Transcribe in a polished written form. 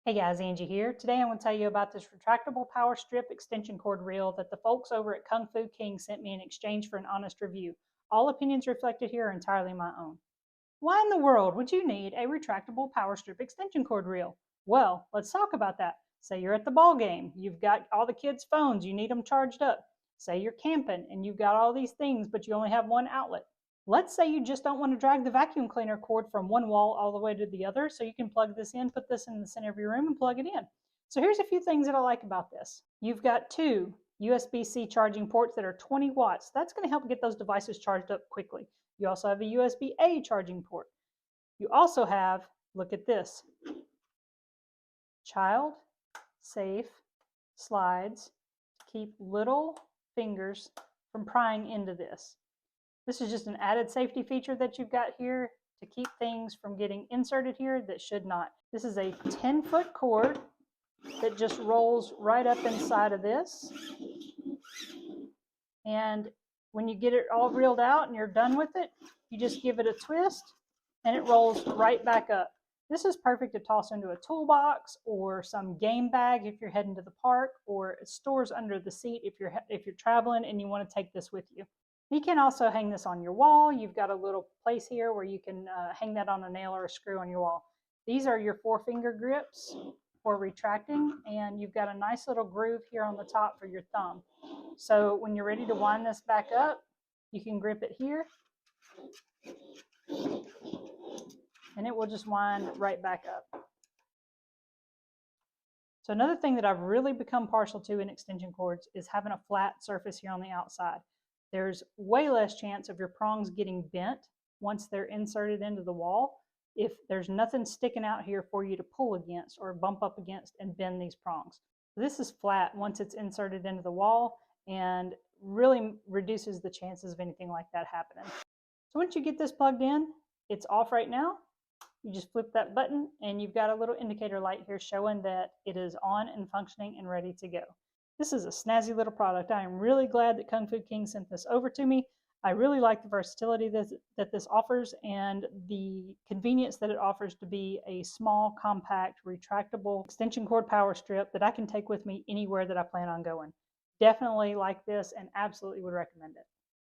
Hey guys, Angie here. Today I'm going to tell you about this retractable power strip extension cord reel that the folks over at Kung Fu King sent me in exchange for an honest review. All opinions reflected here are entirely my own. Why in the world would you need a retractable power strip extension cord reel? Well, let's talk about that. Say you're at the ball game, you've got all the kids' phones, you need them charged up. Say you're camping and you've got all these things, but you only have one outlet. Let's say you just don't want to drag the vacuum cleaner cord from one wall all the way to the other, so you can plug this in, put this in the center of your room and plug it in. So here's a few things that I like about this. You've got two USB-C charging ports that are 20 watts. That's going to help get those devices charged up quickly. You also have a USB-A charging port. You also have, look at this, child safe slides to keep little fingers from prying into this. This is just an added safety feature that you've got here to keep things from getting inserted here that should not. This is a 10-foot cord that just rolls right up inside of this. And when you get it all reeled out and you're done with it, you just give it a twist and it rolls right back up. This is perfect to toss into a toolbox or some game bag if you're heading to the park, or it stores under the seat if you're traveling and you want to take this with you. You can also hang this on your wall. You've got a little place here where you can hang that on a nail or a screw on your wall. These are your 4-finger grips for retracting, and you've got a nice little groove here on the top for your thumb. So when you're ready to wind this back up, you can grip it here, and it will just wind right back up. So another thing that I've really become partial to in extension cords is having a flat surface here on the outside. There's way less chance of your prongs getting bent once they're inserted into the wall if there's nothing sticking out here for you to pull against or bump up against and bend these prongs. This is flat once it's inserted into the wall and really reduces the chances of anything like that happening. So once you get this plugged in, it's off right now. You just flip that button and you've got a little indicator light here showing that it is on and functioning and ready to go. This is a snazzy little product. I am really glad that Kung Fu King sent this over to me. I really like the versatility that this offers and the convenience that it offers to be a small, compact, retractable extension cord power strip that I can take with me anywhere that I plan on going. Definitely like this and absolutely would recommend it.